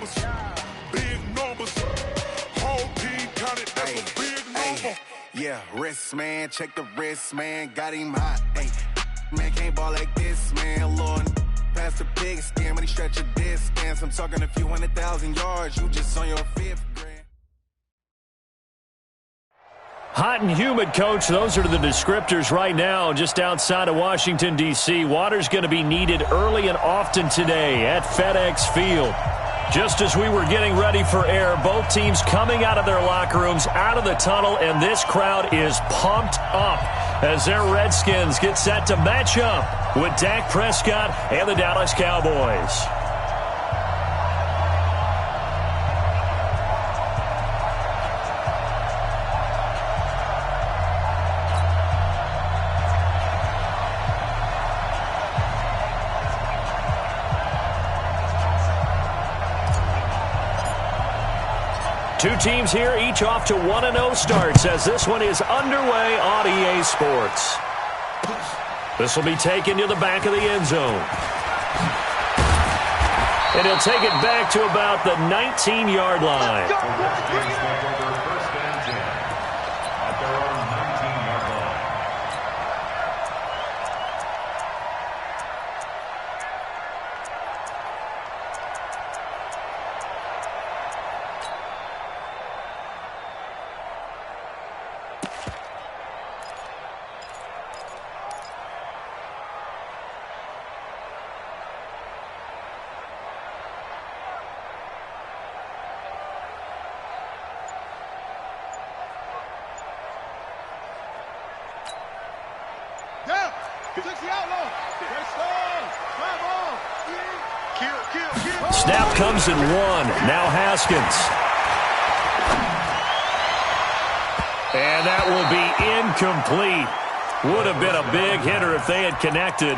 numbers. Big numbers. Whole team counted, that's a big number. Yeah, wrist, man. Check the wrist, man. Got him hot. Ay, man, can't ball like this, man. Lord, past the pigskin, when he stretch a distance. I'm talking a few 100,000 yards. You just on your fifth grade. Hot and humid, Coach. Those are the descriptors right now just outside of Washington, D.C. Water's going to be needed early and often today at FedEx Field. Just as we were getting ready for air, both teams coming out of their locker rooms, out of the tunnel, and this crowd is pumped up as their Redskins get set to match up with Dak Prescott and the Dallas Cowboys. Two teams here, each off to 1-0 starts as this one is underway on EA Sports. This will be taken to the back of the end zone. And he'll take it back to about the 19-yard line. Snap comes in one. Now Haskins. And that will be incomplete. Would have been a big hitter if they had connected.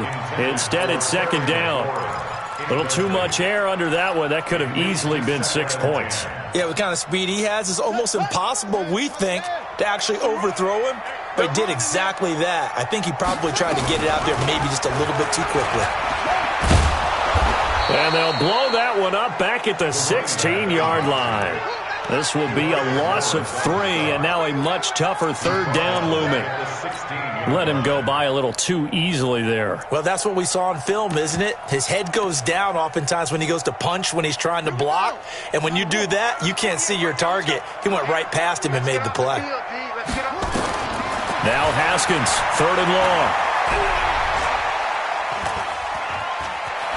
Instead, it's second down. A little too much air under that one. That could have easily been 6 points. Yeah, what kind of speed he has is almost impossible, we think, to actually overthrow him. But he did exactly that. I think he probably tried to get it out there maybe just a little bit too quickly. And they'll blow that one up back at the 16-yard line. This will be a loss of 3, and now a much tougher third down looming. Let him go by a little too easily there. Well, that's what we saw on film, isn't it? His head goes down oftentimes when he goes to punch when he's trying to block. And when you do that, you can't see your target. He went right past him and made the play. Now Haskins, third and long.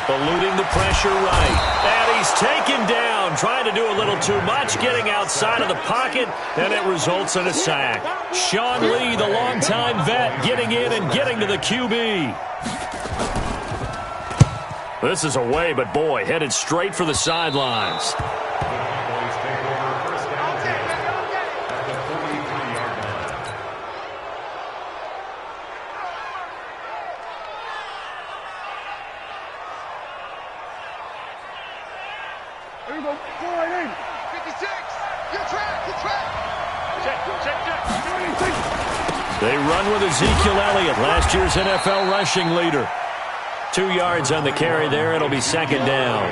Eluding the pressure right. And he's taken down, trying to do a little too much, getting outside of the pocket, and it results in a sack. Sean Lee, the longtime vet, getting in and getting to the QB. This is away, but boy, headed straight for the sidelines. They run with Ezekiel Elliott, last year's NFL rushing leader. 2 yards on the carry there. It'll be second down.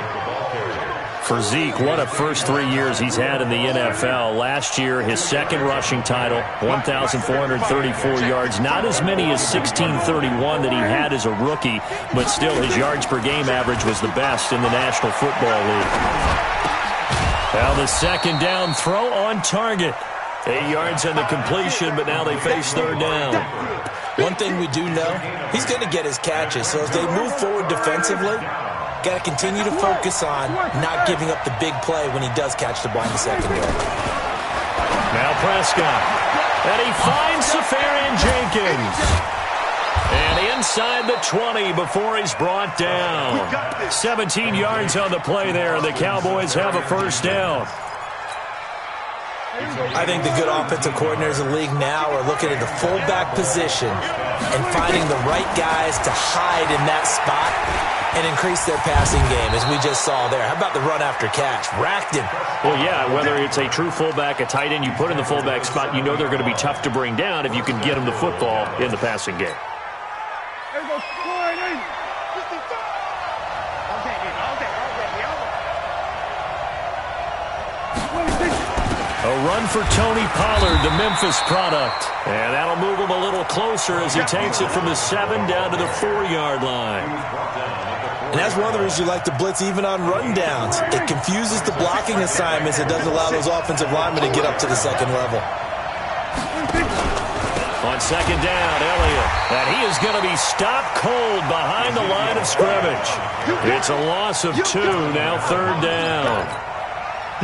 For Zeke, what a first 3 years he's had in the NFL. Last year, his second rushing title, 1,434 yards. Not as many as 1,631 that he had as a rookie, but still his yards per game average was the best in the National Football League. Now the second down throw on target. 8 yards on the completion, but now they face third down. One thing we do know, he's going to get his catches. So as they move forward defensively, got to continue to focus on not giving up the big play when he does catch the ball in the secondary. Now Prescott. And he finds Safarian-Jenkins. And inside the 20 before he's brought down. 17 yards on the play there, and the Cowboys have a first down. I think the good offensive coordinators in the league now are looking at the fullback position and finding the right guys to hide in that spot and increase their passing game, as we just saw there. How about the run after catch? Racked him. Well, yeah, whether it's a true fullback, a tight end you put in the fullback spot, you know they're going to be tough to bring down if you can get them the football in the passing game. run for Tony Pollard, the Memphis product. And that'll move him a little closer as he takes it from the 7 down to the 4-yard line. And that's one of the reasons you like to blitz even on rundowns. It confuses the blocking assignments. It doesn't allow those offensive linemen to get up to the second level. On second down, Elliott. And he is going to be stopped cold behind the line of scrimmage. It's a loss of 2, now 3rd down.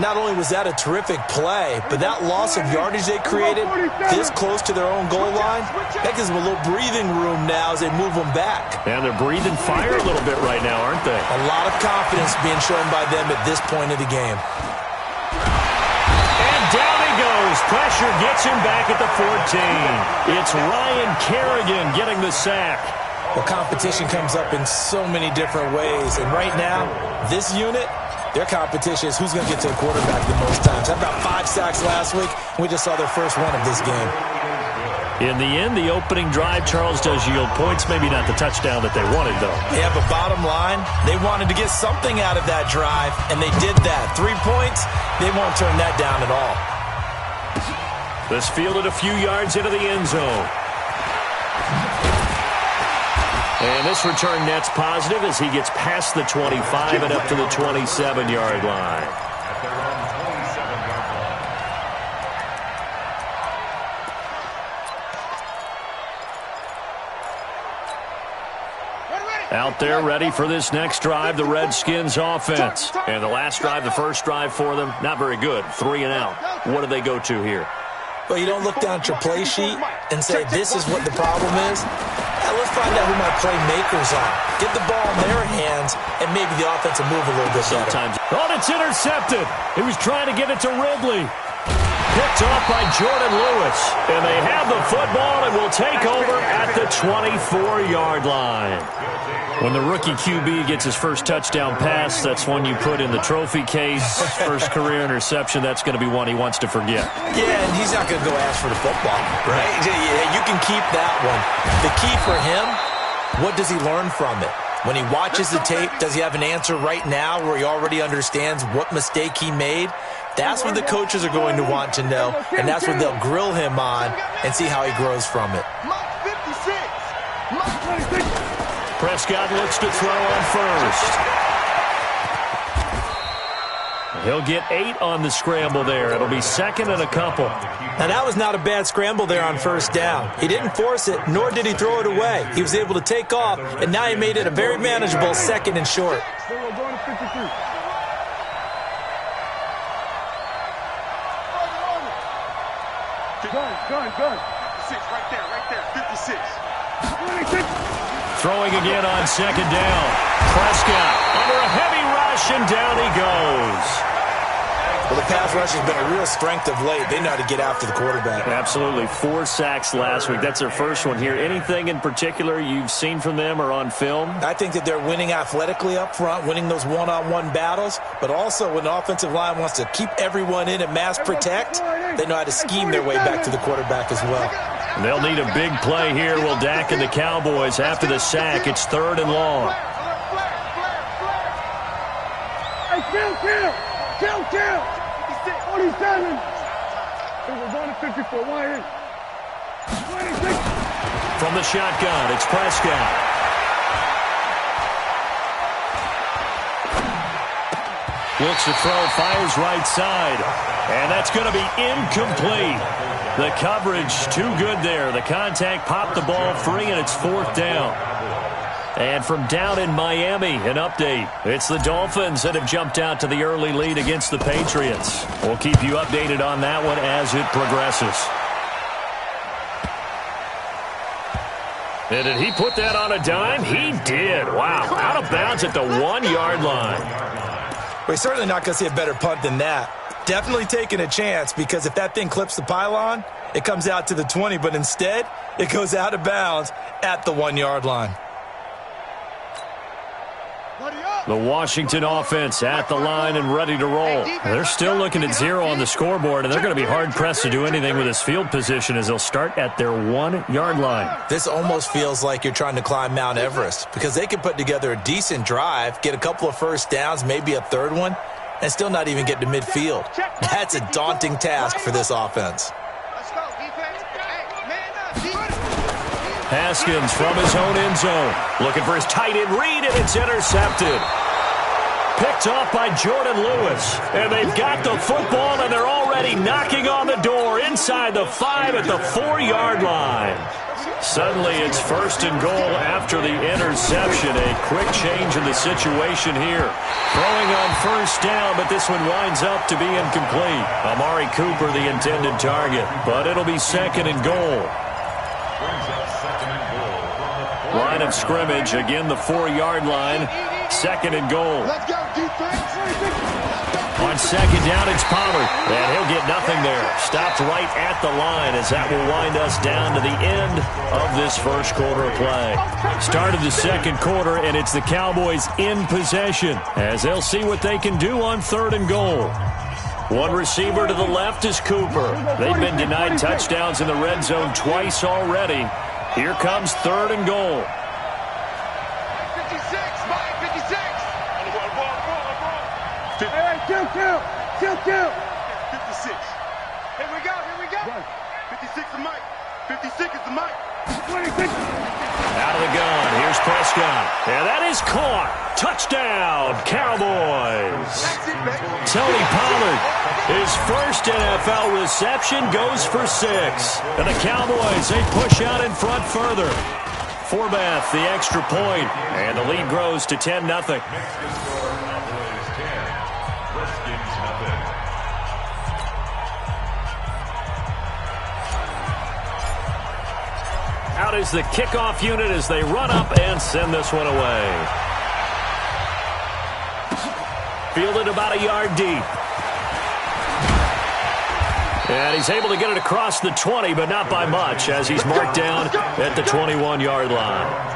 Not only was that a terrific play, but that loss of yardage they created this close to their own goal line, that gives them a little breathing room now as they move them back. And they're breathing fire a little bit right now, aren't they? A lot of confidence being shown by them at this point of the game. And down he goes. Pressure gets him back at the 14. It's Ryan Kerrigan getting the sack. Well, competition comes up in so many different ways, and right now, this unit, their competition is who's going to get to the quarterback the most times. Had about 5 sacks last week, and we just saw their first one of this game. In the end, the opening drive, Charles, does yield points. Maybe not the touchdown that they wanted, though. Yeah, but bottom line, they wanted to get something out of that drive, and they did that. 3 points, they won't turn that down at all. This fielded a few yards into the end zone. And this return net's positive as he gets past the 25 and up to the 27-yard line. Out there ready for this next drive, the Redskins offense. And the last drive, the first drive for them, not very good. 3 and out. What do they go to here? Well, you don't look down at your play sheet and say, this is what the problem is. Now, let's find out who my playmakers are. Get the ball in their hands, and maybe the offense will move a little bit better. Sometimes. Oh, it's intercepted. He was trying to get it to Ridley. Picked off by Jordan Lewis. And they have the football and will take over at the 24-yard line. When the rookie QB gets his first touchdown pass, that's one you put in the trophy case. First career interception, that's going to be one he wants to forget. Yeah, and he's not going to go ask for the football, right? Yeah, you can keep that one. The key for him, what does he learn from it? When he watches the tape, does he have an answer right now where he already understands what mistake he made? That's what the coaches are going to want to know, and that's what they'll grill him on and see how he grows from it. Prescott looks to throw on first. He'll get 8 on the scramble there. It'll be 2nd and a couple. Now, that was not a bad scramble there on first down. He didn't force it, nor did he throw it away. He was able to take off, and now he made it a very manageable 2nd and short. Gun. 6, right there, 56. Throwing again on 2nd down. Prescott under a heavy rush, and down he goes. Well, the pass rush has been a real strength of late. They know how to get after the quarterback. Absolutely. 4 sacks last week. That's their first one here. Anything in particular you've seen from them or on film? I think that they're winning athletically up front, winning those one-on-one battles, but also when the offensive line wants to keep everyone in and mass protect, they know how to scheme their way back to the quarterback as well. They'll need a big play here. Will Dak and the Cowboys after the sack. It's 3rd and long. Hey, kill. 47. We're going to 54. 1 26. From the shotgun, it's Prescott. Looks to throw, fires right side. And that's going to be incomplete. The coverage too good there. The contact popped the ball free, and it's 4th down. And from down in Miami, an update. It's the Dolphins that have jumped out to the early lead against the Patriots. We'll keep you updated on that one as it progresses. And did he put that on a dime? He did. Wow. Out of bounds at the 1-yard line. We're certainly not going to see a better punt than that. Definitely taking a chance, because if that thing clips the pylon, it comes out to the 20, but instead, it goes out of bounds at the 1-yard line. The Washington offense at the line and ready to roll. They're still looking at 0 on the scoreboard, and they're going to be hard-pressed to do anything with this field position as they'll start at their 1-yard line. This almost feels like you're trying to climb Mount Everest, because they can put together a decent drive, get a couple of first downs, maybe a third one, and still not even get to midfield. That's a daunting task for this offense. Haskins from his own end zone. Looking for his tight end read, and it's intercepted. Picked off by Jordan Lewis. And they've got the football, and they're already knocking on the door inside the 5 at the 4-yard line. Suddenly it's 1st and goal after the interception. A quick change in the situation here. Throwing on 1st down, but this one winds up to be incomplete. Amari Cooper, the intended target, but it'll be 2nd and goal. Line of scrimmage, again the 4-yard line. 2nd and goal. Let's go, defense. On 2nd down, it's Pollard. And he'll get nothing there. Stopped right at the line as that will wind us down to the end of this first quarter of play. Start of the 2nd quarter, and it's the Cowboys in possession as they'll see what they can do on 3rd and goal. One receiver to the left is Cooper. They've been denied touchdowns in the red zone twice already. Here comes 3rd and goal. 56, Mike, 56. Hey, kill. 56. Here we go. 56 is Mike. 56 is the Mike. 26. Out of the gun, here's Prescott. And that is caught. Touchdown, Cowboys. Tony Pollard, his first NFL reception, goes for 6. And the Cowboys, they push out in front further. Forbath, the extra point, and the lead grows to 10-0. Out is the kickoff unit as they run up and send this one away. Fielded about a yard deep. And he's able to get it across the 20, but not by much, as he's marked down at the 21-yard line.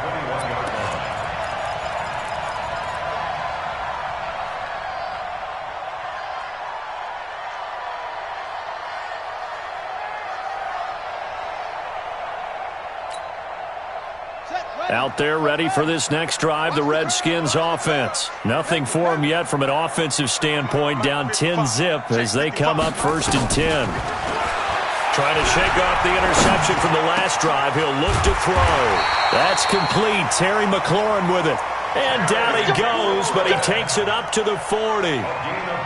Out there ready for this next drive, the Redskins offense. Nothing for them yet from an offensive standpoint, down 10-zip as they come up 1st and 10. Trying to shake off the interception from the last drive. He'll look to throw. That's complete. Terry McLaurin with it. And down he goes, but he takes it up to the 40.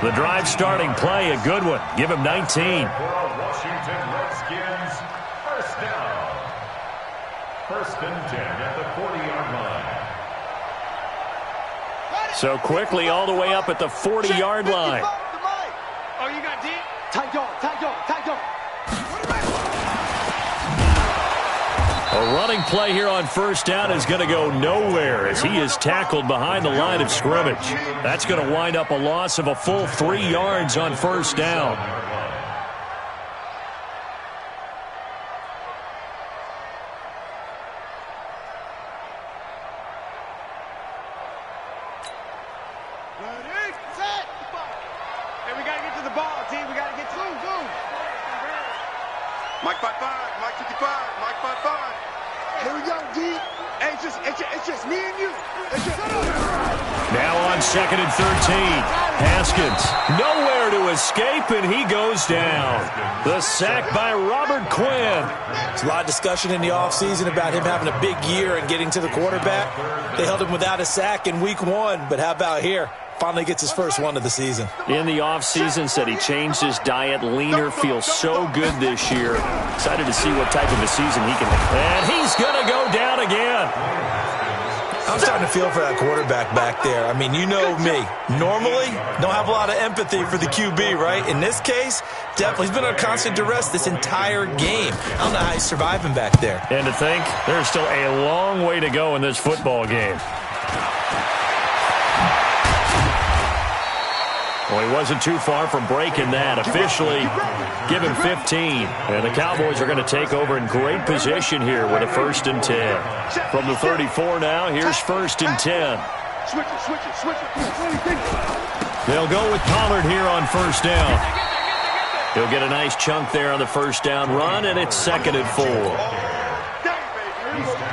The drive starting play, a good one. Give him 19. Washington Redskins, 1st down. 1st and 10 at the 40-yard line. So quickly all the way up at the 40-yard line. Oh, you got deep? Tight dog. A running play here on 1st down is going to go nowhere as he is tackled behind the line of scrimmage. That's going to wind up a loss of a full 3 yards on 1st down. Mike 5-5, Mike 55, Mike 5-5. Here we go, D. Hey, it's just me and you. Now on 2nd and 13. Haskins, nowhere to escape, and he goes down. The sack by Robert Quinn. There's a lot of discussion in the offseason about him having a big year and getting to the quarterback. They held him without a sack in week 1, but how about here? Finally gets his first one of the season. In the offseason, said he changed his diet, leaner, feels so good this year. Excited to see what type of a season he can have. And he's going to go down again. I'm starting to feel for that quarterback back there. I mean, you know me. Normally, don't have a lot of empathy for the QB, right? In this case, definitely. He's been under constant duress this entire game. I don't know how he's surviving back there. And to think, there's still a long way to go in this football game. Well, he wasn't too far from breaking that. Officially, give him 15. And the Cowboys are going to take over in great position here with a 1st and 10. From the 34 now, here's 1st and 10. Switch it. They'll go with Pollard here on 1st down. He'll get a nice chunk there on the 1st down run, and it's 2nd and 4.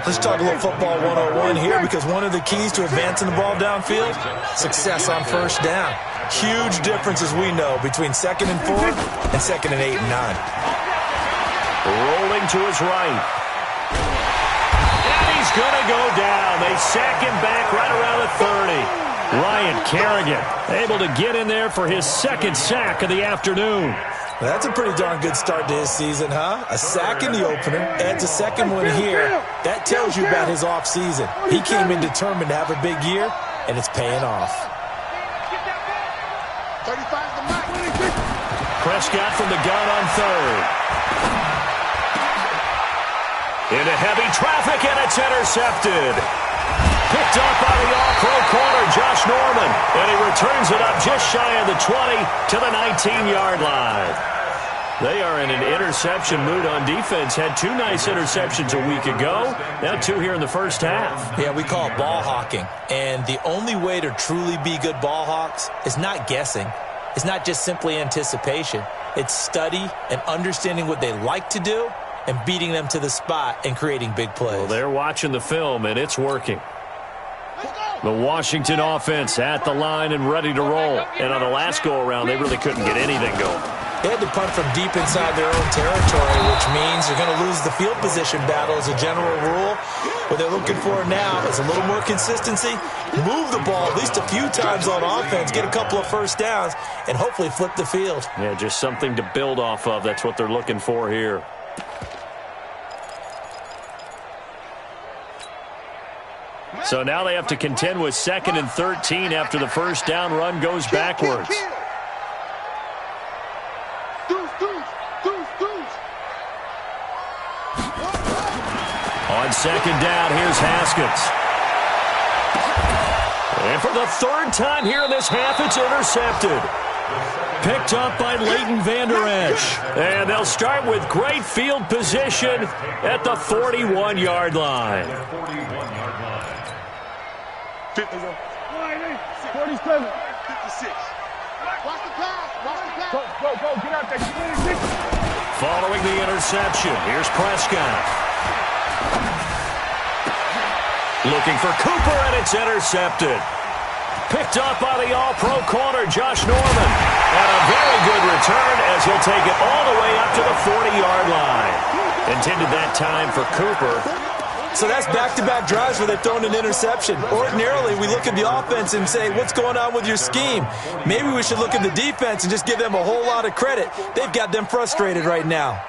Let's talk a little football 101 here, because one of the keys to advancing the ball downfield, success on 1st down. Huge difference, as we know, between 2nd and 4 and 2nd and 8 and 9. Rolling to his right. And he's going to go down. They sack him back right around the 30. Ryan Kerrigan able to get in there for his 2nd sack of the afternoon. Well, that's a pretty darn good start to his season, huh? A sack in the opener, adds a 2nd one here. That tells you about his offseason. He came in determined to have a big year, and it's paying off. Prescott from the gun on 3rd. Into heavy traffic, and it's intercepted. Picked up by the all-pro corner, Josh Norman. And he returns it up just shy of the 20 to the 19-yard line. They are in an interception mood on defense. Had 2 nice interceptions a week ago. Now 2 here in the first half. Yeah, we call it ball hawking. And the only way to truly be good ball hawks is not guessing. It's not just simply anticipation. It's study and understanding what they like to do and beating them to the spot and creating big plays. Well, they're watching the film, and it's working. The Washington offense at the line and ready to roll. And on the last go-around, they really couldn't get anything going. They had to punt from deep inside their own territory, which means you're going to lose the field position battle as a general rule. What they're looking for now is a little more consistency, move the ball at least a few times on offense, get a couple of first downs, and hopefully flip the field. Yeah, just something to build off of. That's what they're looking for here. So now they have to contend with 2nd and 13 after the first down run goes backwards. On 2nd down, here's Haskins. And for the 3rd time here in this half, it's intercepted. Picked up by Leighton Vander Esch. And they'll start with great field position at the 41-yard line. 57. 56. Watch the pass. Go, get out there. Following the interception, here's Prescott. Looking for Cooper, and it's intercepted. Picked up by the all-pro corner, Josh Norman. And a very good return as he'll take it all the way up to the 40-yard line. Intended that time for Cooper. So that's back-to-back drives where they've thrown an interception. Ordinarily, we look at the offense and say, what's going on with your scheme? Maybe we should look at the defense and just give them a whole lot of credit. They've got them frustrated right now.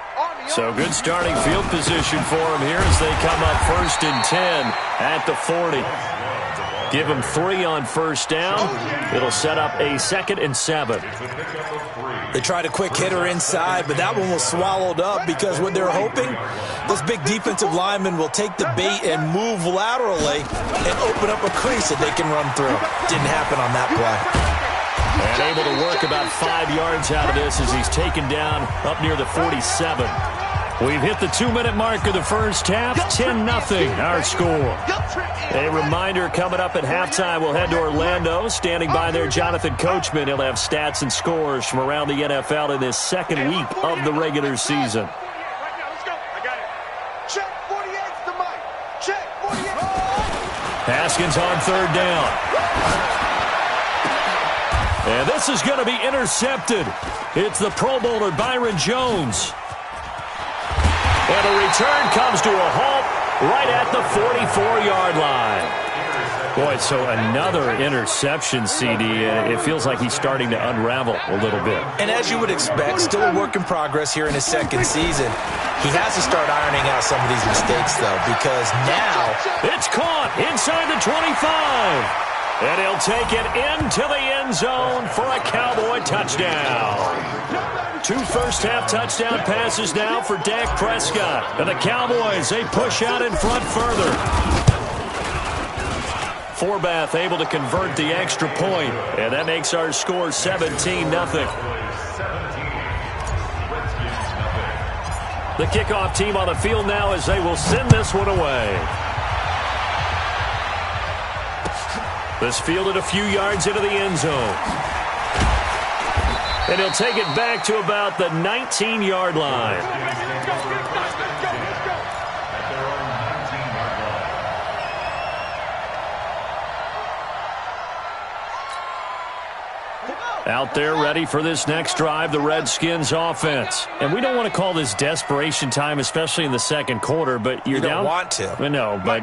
So good starting field position for them here as they come up 1st and 10 at the 40. Give them 3 on first down. It'll set up a 2nd and 7. They tried a quick hitter inside, but that one was swallowed up because what they're hoping, those big defensive linemen will take the bait and move laterally and open up a crease that they can run through. Didn't happen on that play. And able to work about 5 yards out of this as he's taken down up near the 47. We've hit the 2-minute mark of the first half. 10-0 our score. A reminder coming up at halftime, we'll head to Orlando. Standing by there, Jonathan Coachman. He'll have stats and scores from around the NFL in this 2nd week of the regular season. Haskins on 3rd down. And this is going to be intercepted. It's the Pro Bowler Byron Jones. And the return comes to a halt right at the 44-yard line. Boy, so another interception, CD. It feels like he's starting to unravel a little bit. And as you would expect, still a work in progress here in his 2nd season. He has to start ironing out some of these mistakes, though, because now it's caught inside the 25. And he'll take it into the end zone for a Cowboy touchdown. 2 first-half touchdown passes now for Dak Prescott. And the Cowboys, they push out in front further. Forbath able to convert the extra point. And that makes our score 17-0. The kickoff team on the field now as they will send this one away. This fielded a few yards into the end zone. And he'll take it back to about the 19-yard line. Out there ready for this next drive, the Redskins offense. And we don't want to call this desperation time, especially in the second quarter, but you're down. You don't want to. No, but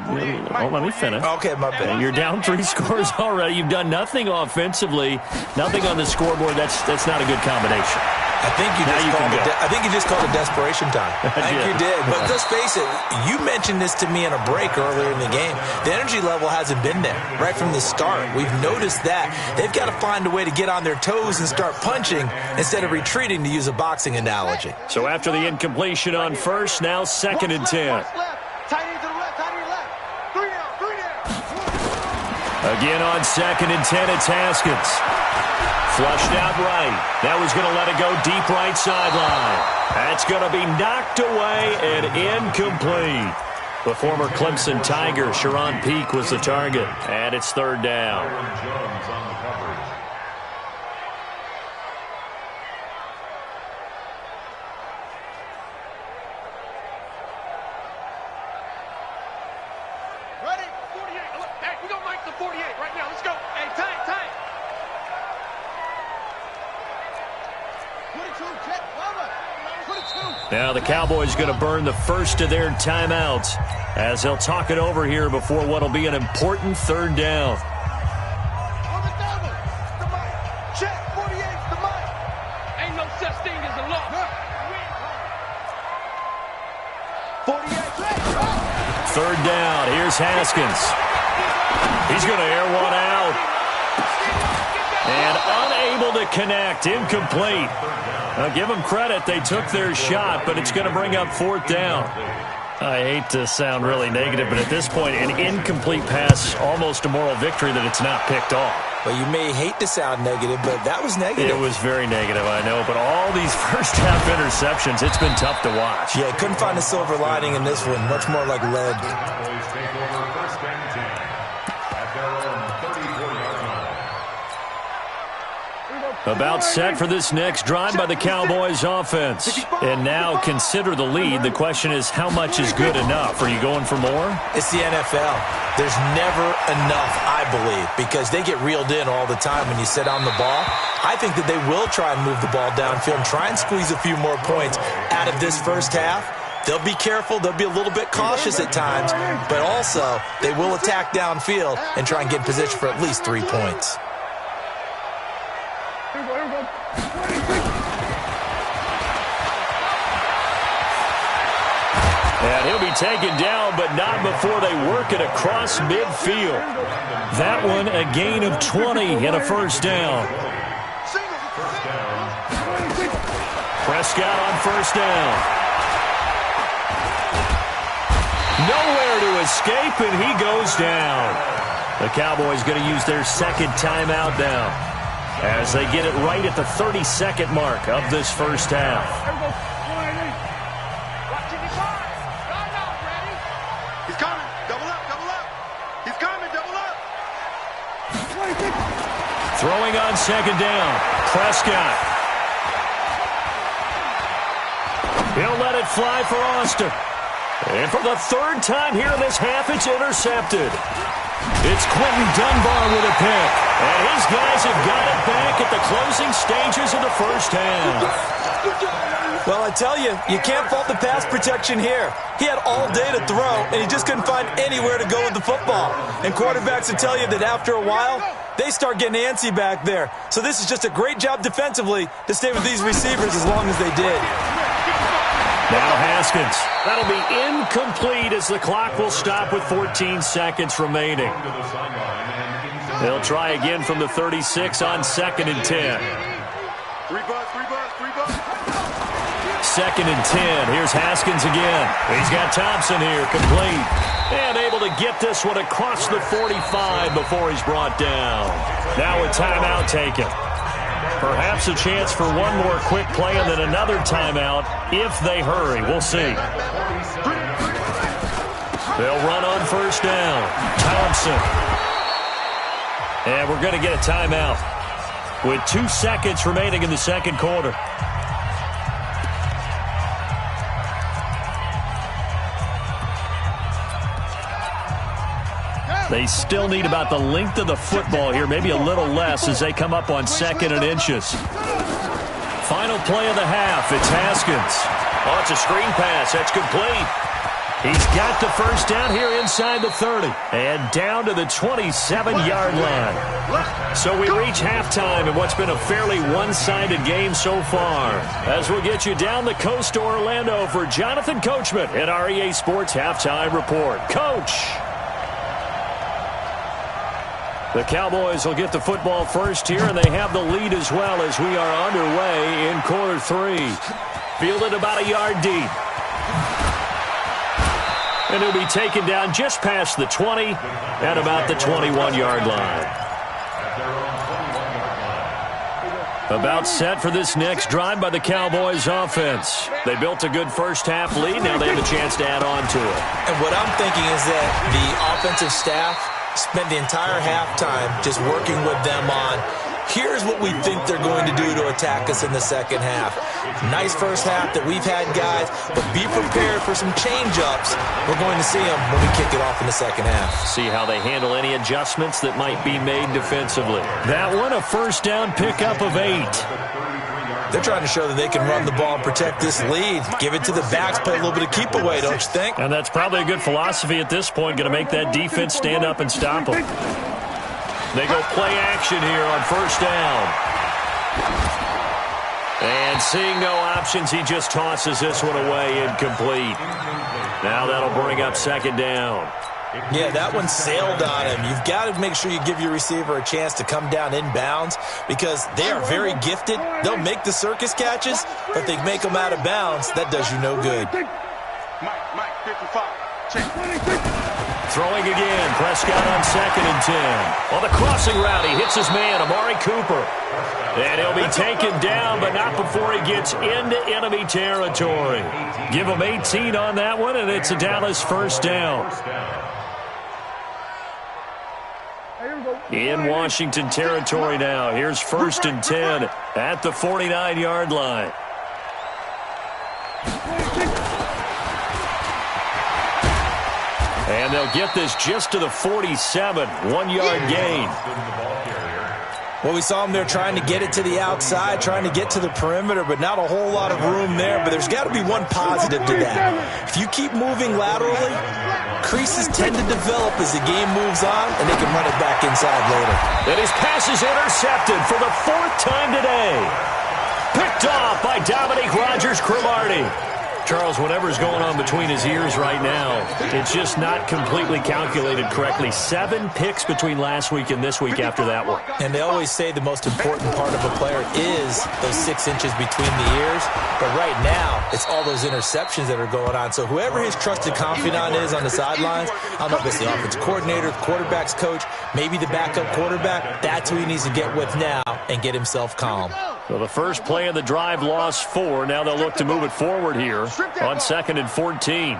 let me finish. Okay, my bad. You're down 3 scores already. You've done nothing offensively, nothing on the scoreboard. That's not a good combination. I think you just called it desperation time. I think you did. But let's face it, you mentioned this to me in a break earlier in the game. The energy level hasn't been there right from the start. We've noticed that. They've got to find a way to get on their toes and start punching instead of retreating, to use a boxing analogy. So after the incompletion on first, now 2nd and 10. Again on 2nd and 10, it's Haskins. Flushed out right. That was going to let it go deep right sideline. That's going to be knocked away and incomplete. The former Clemson Tiger, Sharon Peak, was the target. And it's 3rd down. Ready? 48. Hey, we don't like the 48 right now. Let's go. Hey, tight. Now the Cowboys going to burn the first of their timeouts as they'll talk it over here before what will be an important 3rd down. On the double. The mic. Check. 48. The mic. Ain't no such thing as a loss. 48. 3rd down. Here's Haskins. He's going to air one out. And unable to connect. Incomplete. Now, give them credit. They took their shot, but it's going to bring up 4th down. I hate to sound really negative, but at this point, an incomplete pass, almost a moral victory that it's not picked off. Well, you may hate to sound negative, but that was negative. It was very negative, I know. But all these first-half interceptions, it's been tough to watch. Yeah, couldn't find a silver lining in this one. Much more like lead. About set for this next drive by the Cowboys offense. And now consider the lead. The question is, how much is good enough? Are you going for more? It's the NFL. There's never enough, I believe, because they get reeled in all the time when you sit on the ball. I think that they will try and move the ball downfield and try and squeeze a few more points out of this first half. They'll be careful. They'll be a little bit cautious at times, but also they will attack downfield and try and get in position for at least 3 points. And he'll be taken down, but not before they work it across midfield. That one, a gain of 20 and a 1st down. Prescott on 1st down. Nowhere to escape, and he goes down. The Cowboys going to use their 2nd timeout now as they get it right at the 32nd mark of this first half. He's coming. Double up. He's coming. Double up. Throwing on 2nd down. Prescott. He'll let it fly for Austin. And for the 3rd time here in this half, it's intercepted. It's Quentin Dunbar with a pick. And his guys have got it back at the closing stages of the first half. Well, I tell you, you can't fault the pass protection here. He had all day to throw, and he just couldn't find anywhere to go with the football. And quarterbacks will tell you that after a while, they start getting antsy back there. So this is just a great job defensively to stay with these receivers as long as they did. Now Haskins. That'll be incomplete as the clock will stop with 14 seconds remaining. They'll try again from the 36 on 2nd and 10. 3 bucks. 2nd and 10. Here's Haskins again. He's got Thompson here, complete. And able to get this one across the 45 before he's brought down. Now a timeout taken. Perhaps a chance for one more quick play and then another timeout if they hurry. We'll see. They'll run on 1st down. Thompson. And we're going to get a timeout with 2 seconds remaining in the second quarter. They still need about the length of the football here, maybe a little less as they come up on 2nd and inches. Final play of the half. It's Haskins. Oh, it's a screen pass. That's complete. He's got the first down here inside the 30 and down to the 27-yard line. So we reach halftime in what's been a fairly one-sided game so far. As we'll get you down the coast to Orlando for Jonathan Coachman at our EA Sports Halftime Report. Coach! The Cowboys will get the football first here, and they have the lead as well as we are underway in quarter 3. Fielded about a yard deep. And he'll be taken down just past the 20 at about the 21-yard line. About set for this next drive by the Cowboys offense. They built a good first-half lead. Now they have a chance to add on to it. And what I'm thinking is that the offensive staff spent the entire halftime just working with them on, here's what we think they're going to do to attack us in the second half. Nice first half that we've had, guys, but be prepared for some change-ups. We're going to see them when we kick it off in the second half. See how they handle any adjustments that might be made defensively. That one, a first down pickup of 8. They're trying to show that they can run the ball and protect this lead. Give it to the backs, play a little bit of keep away, don't you think? And that's probably a good philosophy at this point, going to make that defense stand up and stop them. They go play action here on first down. And seeing no options, he just tosses this one away incomplete. Now that'll bring up second down. Yeah, that one sailed on him. You've got to make sure you give your receiver a chance to come down inbounds because they are very gifted. They'll make the circus catches, but they make them out of bounds. That does you no good. Mike, 55. Check. Throwing again. Prescott on 2nd and 10. On the crossing route, he hits his man, Amari Cooper. And he'll be taken down, but not before he gets into enemy territory. Give him 18 on that one, and it's a Dallas first down. In Washington territory now. Here's 1st and 10 at the 49-yard line. And they'll get this just to the 47. 1-yard gain. Well, we saw them there trying to get it to the outside, trying to get to the perimeter, but not a whole lot of room there. But there's got to be one positive to that. If you keep moving laterally, creases tend to develop as the game moves on, and they can run it back inside later. And his pass is intercepted for the 4th time today. Picked off by Dominique Rodgers-Cromartie. Charles, whatever's going on between his ears right now, it's just not completely calculated correctly. 7 picks between last week and this week after that one. And they always say the most important part of a player is those 6 inches between the ears. But right now, it's all those interceptions that are going on. So whoever his trusted confidant is on the sidelines, I don't know if it's the offensive coordinator, quarterback's coach, maybe the backup quarterback, that's who he needs to get with now and get himself calm. So the first play of the drive lost 4. Now they'll look to move it forward here on 2nd and 14.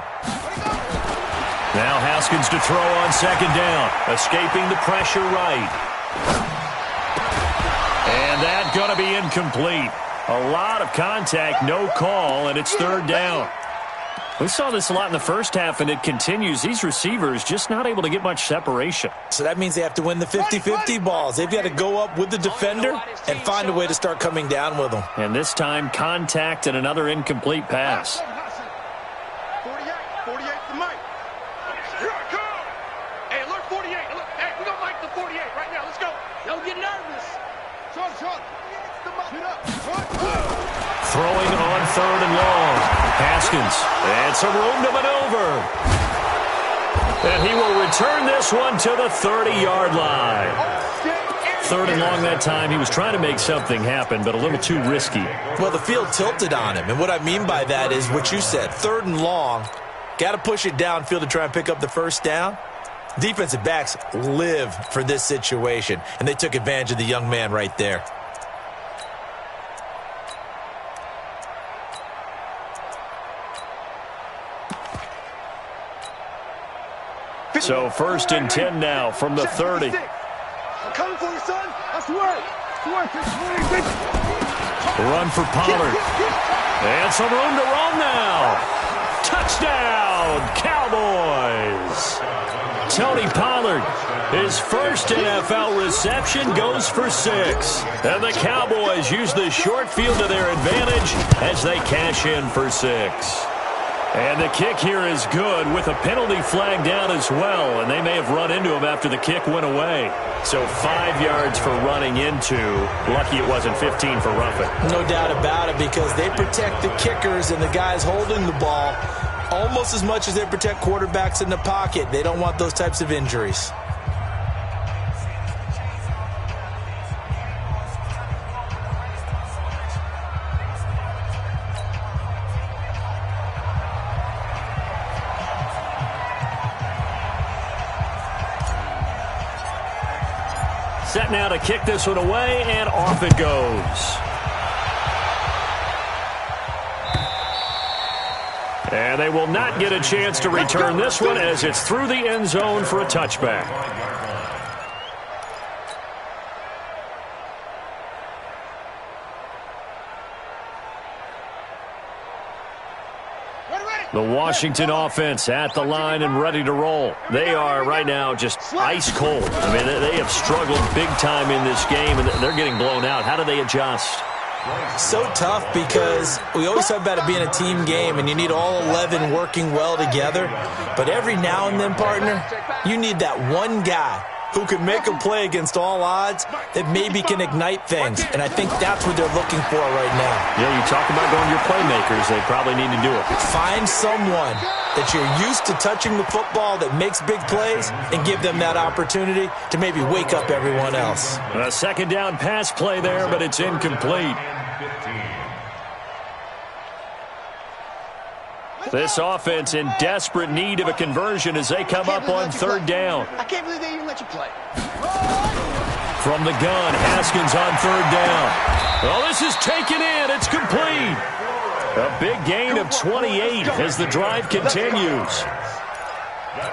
Now Haskins to throw on 2nd down. Escaping the pressure right. And that's going to be incomplete. A lot of contact, no call, and it's 3rd down. We saw this a lot in the first half, and it continues. These receivers just not able to get much separation. So that means they have to win the 50-50 balls. They've got to go up with the defender and find a way to start coming down with them. And this time, contact and another incomplete pass. 48 to Mike. Here I come. Hey, alert 48. Look, hey, we're going to Mike the 48 right now. Let's go. Don't get nervous. Short. Throwing on 3rd and long. Haskins. And some room to maneuver. And he will return this one to the 30-yard line. 3rd and long that time. He was trying to make something happen, but a little too risky. Well, the field tilted on him. And what I mean by that is what you said. 3rd and long. Got to push it downfield to try and pick up the first down. Defensive backs live for this situation. And they took advantage of the young man right there. So 1st and 10 now from the 30. I'm coming for you, son. That's work. Run for Pollard. And some room to roam now. Touchdown, Cowboys. Tony Pollard. His first NFL reception goes for 6. And the Cowboys use the short field to their advantage as they cash in for 6. And the kick here is good with a penalty flag down as well. And they may have run into him after the kick went away. So 5 yards for running into. Lucky it wasn't 15 for roughing. No doubt about it, because they protect the kickers and the guys holding the ball almost as much as they protect quarterbacks in the pocket. They don't want those types of injuries. Set now to kick this one away, and off it goes. And they will not get a chance to return this one as it's through the end zone for a touchback. The Washington offense at the line and ready to roll. They are right now just ice cold. I mean, they have struggled big time in this game, and they're getting blown out. How do they adjust? So tough, because we always talk about it being a team game and you need all 11 working well together. But every now and then, partner, you need that one guy who can make a play against all odds that maybe can ignite things. And I think that's what they're looking for right now. Yeah, you talk about going to your playmakers. They probably need to do it. Find someone that you're used to touching the football that makes big plays and give them that opportunity to maybe wake up everyone else. A second down pass play there, but it's incomplete. This offense in desperate need of a conversion as they come up on third down. I can't believe they even let you play. From the gun, Haskins on third down. Well, this is taken in. It's complete. A big gain of 28 as the drive continues.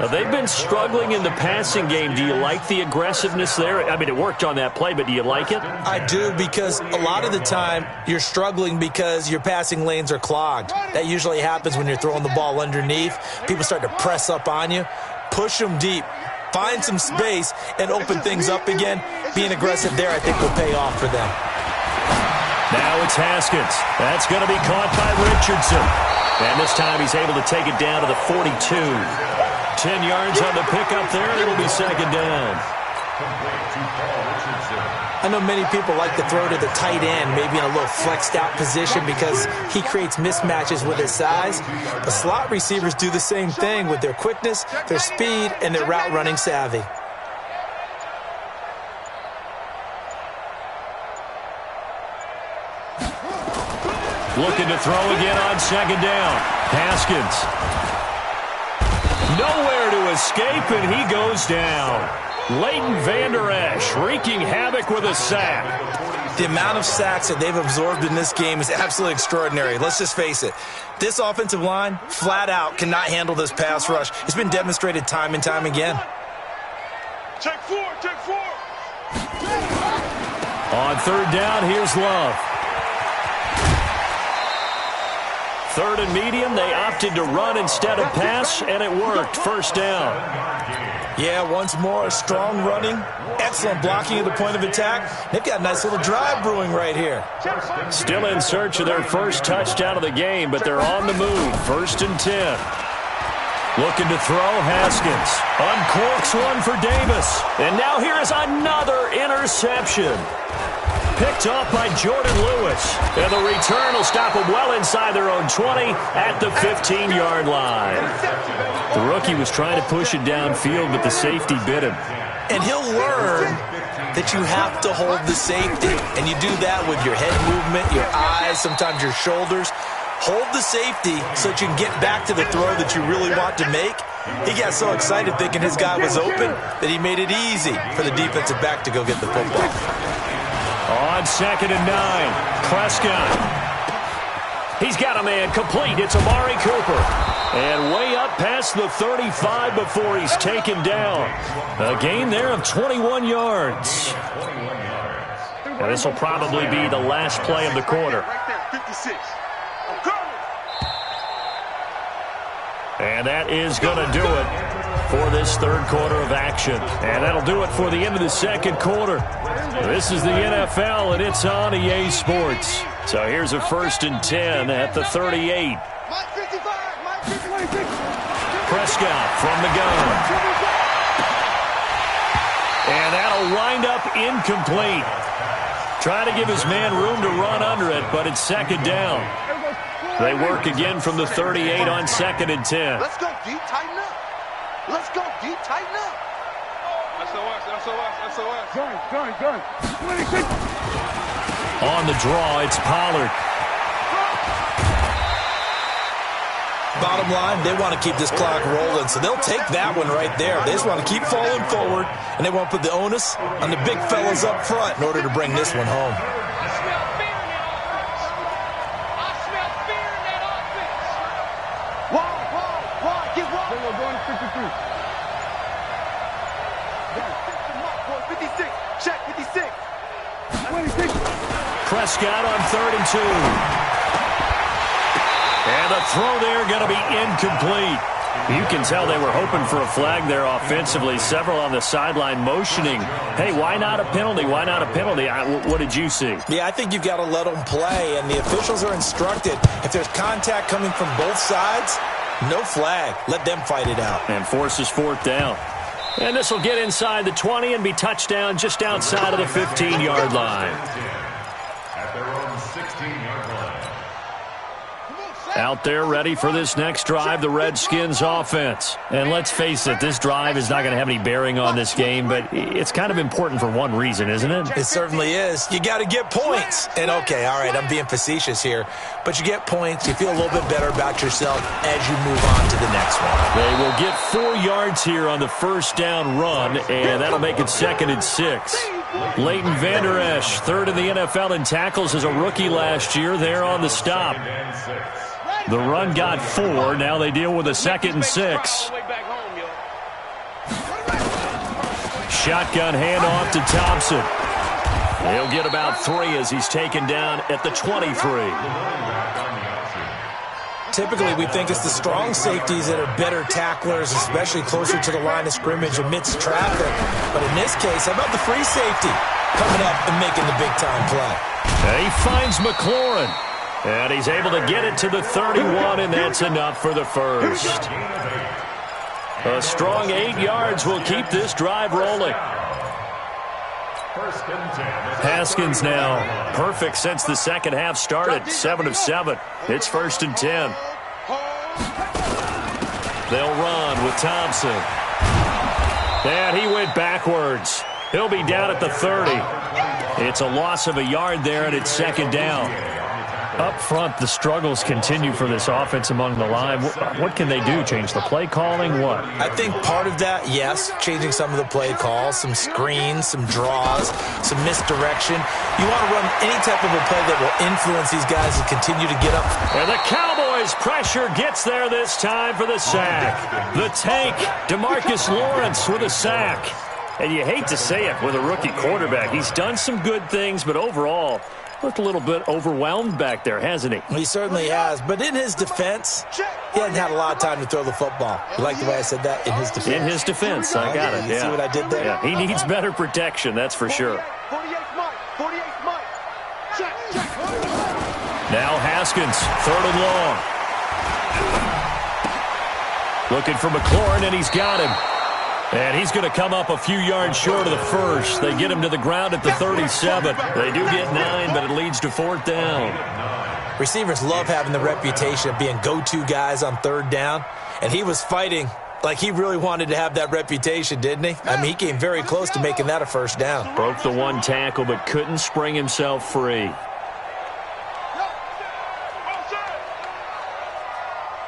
Now, they've been struggling in the passing game. Do you like the aggressiveness there? I mean, it worked on that play, but do you like it? I do, because a lot of the time you're struggling because your passing lanes are clogged. That usually happens when you're throwing the ball underneath. People start to press up on you. Push them deep. Find some space and open things up again. Being aggressive there, I think, will pay off for them. Now it's Haskins. That's going to be caught by Richardson. And this time he's able to take it down to the 42. 10 yards on the pickup there, and it'll be second down. I know many people like to throw to the tight end, maybe in a little flexed out position because he creates mismatches with his size. But slot receivers do the same thing with their quickness, their speed, and their route running savvy. Looking to throw again on second down. Haskins. Nowhere to escape, and he goes down. Leighton Vander Esch wreaking havoc with a sack. The amount of sacks that they've absorbed in this game is absolutely extraordinary. Let's just face it. This offensive line, flat out, cannot handle this pass rush. It's been demonstrated time and time again. Take four, take four. On third down, here's Love. Third and medium, they opted to run instead of pass, and it worked. First down. Yeah, once more, strong running, excellent blocking at the point of attack. They've got a nice little drive brewing right here. Still in search of their first touchdown of the game, but they're on the move. First and 10. Looking to throw, Haskins. Uncorks one for Davis. And now here is another interception. Picked off by Jordan Lewis. And the return will stop them well inside their own 20 at the 15-yard line. The rookie was trying to push it downfield, but the safety bit him. And he'll learn that you have to hold the safety. And you do that with your head movement, your eyes, sometimes your shoulders. Hold the safety so that you can get back to the throw that you really want to make. He got so excited thinking his guy was open that he made it easy for the defensive back to go get the football. On second and 9, Prescott. He's got a man complete. It's Amari Cooper. And way up past the 35 before he's taken down. A gain there of 21 yards. And this will probably be the last play of the quarter. Right there, 56. I'm coming. And that is going to do it. for this third quarter of action. And that'll do it for the end of the second quarter. This is the NFL, and it's on EA Sports. So here's a 1st and 10 at the 38. Prescott from the gun. And that'll wind up incomplete. Trying to give his man room to run under it, but it's second down. They work again from the 38 on 2nd and 10. Let's go deep, tighten up. Let's go deep, tighten up. SOS. Gun. 26. On the draw, it's Pollard. Bottom line, they want to keep this clock rolling, so they'll take that one right there. They just want to keep falling forward, and they want to put the onus on the big fellas up front in order to bring this one home. I smell fear in that offense. I smell fear in that offense. Why? Get wide. They're going to 53. 56. Check, 56. 26. Prescott on 3rd and 2. And the throw there going to be incomplete. You can tell they were hoping for a flag there offensively. Several on the sideline motioning, hey, why not a penalty? Why not a penalty? What did you see? Yeah, I think you've got to let them play, and the officials are instructed. If there's contact coming from both sides, no flag. Let them fight it out. And forces 4th down. And this will get inside the 20 and be touchdown just outside of the 15-yard line. At their own 16-yard line. Out there ready for this next drive, the Redskins offense. And let's face it, this drive is not going to have any bearing on this game, but it's kind of important for one reason, isn't it? It certainly is. You got to get points. And okay, all right, I'm being facetious here, but you get points, you feel a little bit better about yourself as you move on to the next one. They will get 4 yards here on the first down run, and that'll make it 2nd and 6. Leighton Vander Esch, 3rd in the NFL in tackles as a rookie last year, there on the stop. The run got 4. Now they deal with a 2nd and 6. Shotgun handoff to Thompson. He'll get about 3 as he's taken down at the 23. Typically, we think it's the strong safeties that are better tacklers, especially closer to the line of scrimmage amidst traffic. But in this case, how about the free safety coming up and making the big-time play? And he finds McLaurin. And he's able to get it to the 31, and that's enough for the first. A strong 8 yards will keep this drive rolling. Haskins now perfect since the second half started. 7 of 7. It's 1st and 10. They'll run with Thompson. And he went backwards. He'll be down at the 30. It's a loss of a yard there, and it's 2nd down. Up front, the struggles continue for this offense among the line. What can they do? Change the play calling? What? I think part of that, yes, changing some of the play calls, some screens, some draws, some misdirection. You want to run any type of a play that will influence these guys to continue to get up. And the Cowboys' pressure gets there this time for the sack. The tank, DeMarcus Lawrence with a sack. And you hate to say it with a rookie quarterback. He's done some good things, but overall, looked a little bit overwhelmed back there, hasn't he? He certainly has. But in his defense, he hasn't had a lot of time to throw the football. You like the way I said that? In his defense. In his defense, I got it. You see what I did there? Yeah, he needs better protection, that's for sure. 48 Mike. 48 Mike. Check. Now Haskins, 3rd and long. Looking for McLaurin, and he's got him. And he's going to come up a few yards short of the first. They get him to the ground at the 37. They do get 9, but it leads to 4th down. Receivers love having the reputation of being go-to guys on 3rd down. And he was fighting like he really wanted to have that reputation, didn't he? I mean, he came very close to making that a 1st down. Broke the 1 tackle, but couldn't spring himself free.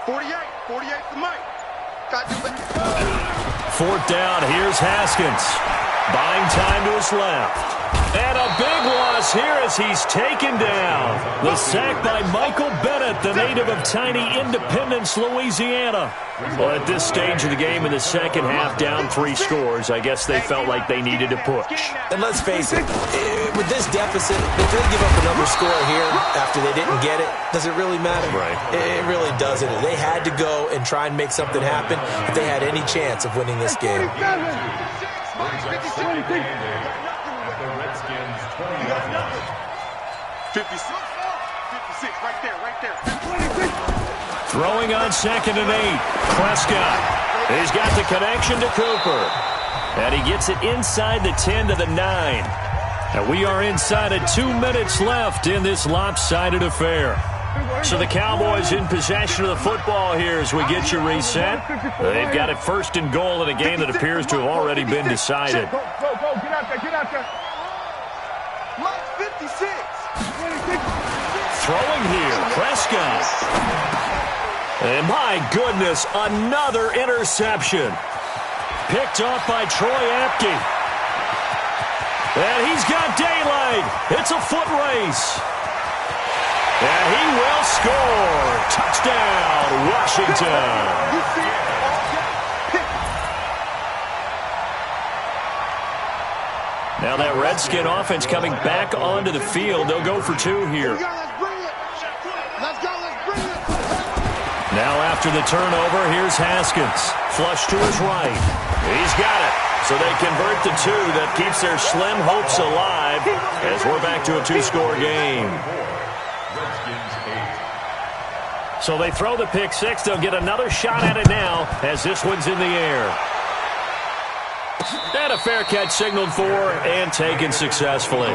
48 to Mike. Got you back. 4th down, here's Haskins. Buying time to his left. And a big loss here as he's taken down. The sack by Michael Bennett, the native of tiny Independence, Louisiana. Well, at this stage of the game in the second half, down 3 scores, I guess they felt like they needed to push. And let's face it, with this deficit, if they give up another score here after they didn't get it, does it really matter? Right. It really doesn't. They had to go and try and make something happen if they had any chance of winning this game. 56, right there. Throwing on 2nd and 8. Prescott. He's got the connection to Cooper. And he gets it inside the 10 to the 9. And we are inside of 2 minutes left in this lopsided affair. So the Cowboys in possession of the football here as we get you reset. They've got it 1st and goal in a game that appears to have already been decided. Go, get out there. Mike 56. Throwing here, Prescott. And my goodness, another interception. Picked off by Troy Apke. And he's got daylight. It's a foot race. And he will score. Touchdown, Washington. Now that Redskin offense coming back onto the field. They'll go for 2 here. Now after the turnover, here's Haskins. Flush to his right. He's got it. So they convert the 2. That keeps their slim hopes alive as we're back to a 2-score game. So they throw the pick 6. They'll get another shot at it now as this one's in the air. And a fair catch signaled for and taken successfully.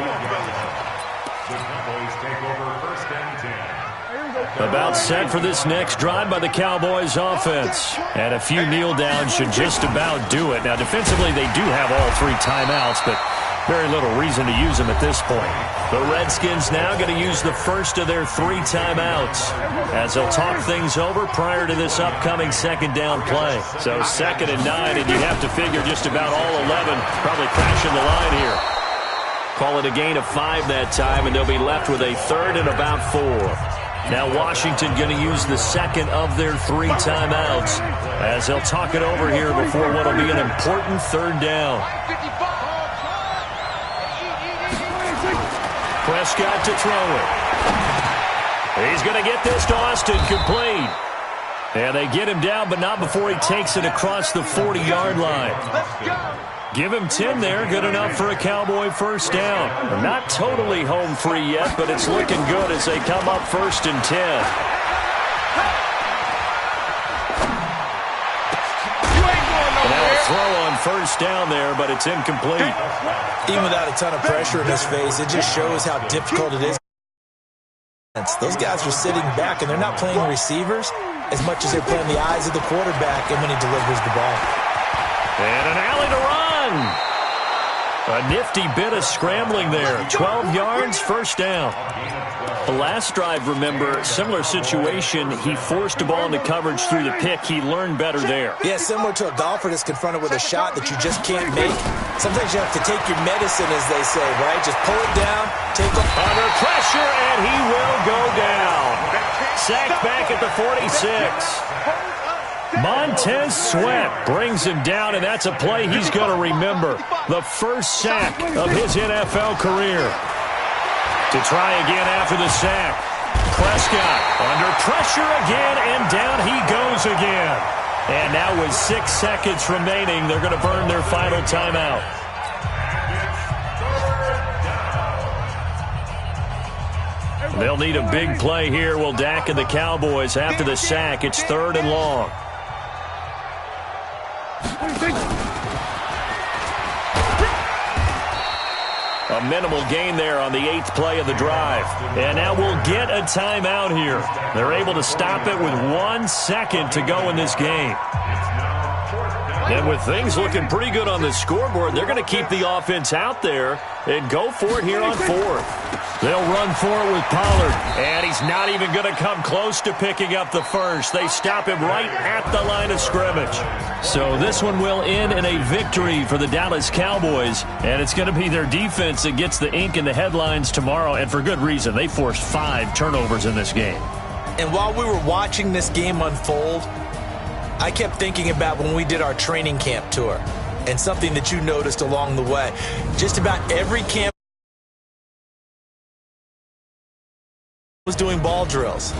About set for this next drive by the Cowboys offense. And a few kneel downs should just about do it. Now defensively they do have all 3 timeouts, but very little reason to use them at this point. The Redskins now going to use the first of their 3 timeouts as they'll talk things over prior to this upcoming 2nd down play. So 2nd and 9, and you have to figure just about all 11 probably crashing the line here. Call it a gain of 5 that time, and they'll be left with a 3rd and about 4. Now Washington going to use the 2nd of their 3 timeouts as they'll talk it over here before what will be an important 3rd down. Prescott to throw it. He's going to get this to Austin complete. And they get him down, but not before he takes it across the 40-yard line. Give him 10 there, good enough for a Cowboy 1st down. Not totally home free yet, but it's looking good as they come up 1st and 10. Now a throw on 1st down there, but it's incomplete. Even without a ton of pressure in his face, it just shows how difficult it is. Those guys are sitting back, and they're not playing receivers as much as they're playing the eyes of the quarterback and when he delivers the ball. And an alley to run. A nifty bit of scrambling there. 12 yards, 1st down. The last drive, remember, similar situation. He forced the ball into coverage through the pick. He learned better there. Yeah, similar to a golfer that's confronted with a shot that you just can't make. Sometimes you have to take your medicine, as they say, right? Just pull it down, take it under pressure, and he will go down. Sacked back at the 46. Montez Sweat brings him down, and that's a play he's going to remember. The first sack of his NFL career. To try again after the sack. Prescott under pressure again, and down he goes again. And now with 6 seconds remaining, they're going to burn their final timeout. They'll need a big play here. Will Dak and the Cowboys after the sack. It's 3rd and long. A minimal gain there on the 8th play of the drive. And now we'll get a timeout here. They're able to stop it with 1 second to go in this game. And with things looking pretty good on the scoreboard, they're going to keep the offense out there and go for it here on fourth. They'll run for it with Pollard. And he's not even going to come close to picking up the first. They stop him right at the line of scrimmage. So this one will end in a victory for the Dallas Cowboys. And it's going to be their defense that gets the ink in the headlines tomorrow. And for good reason. They forced 5 turnovers in this game. And while we were watching this game unfold, I kept thinking about when we did our training camp tour and something that you noticed along the way. Just about every camp was doing ball drills.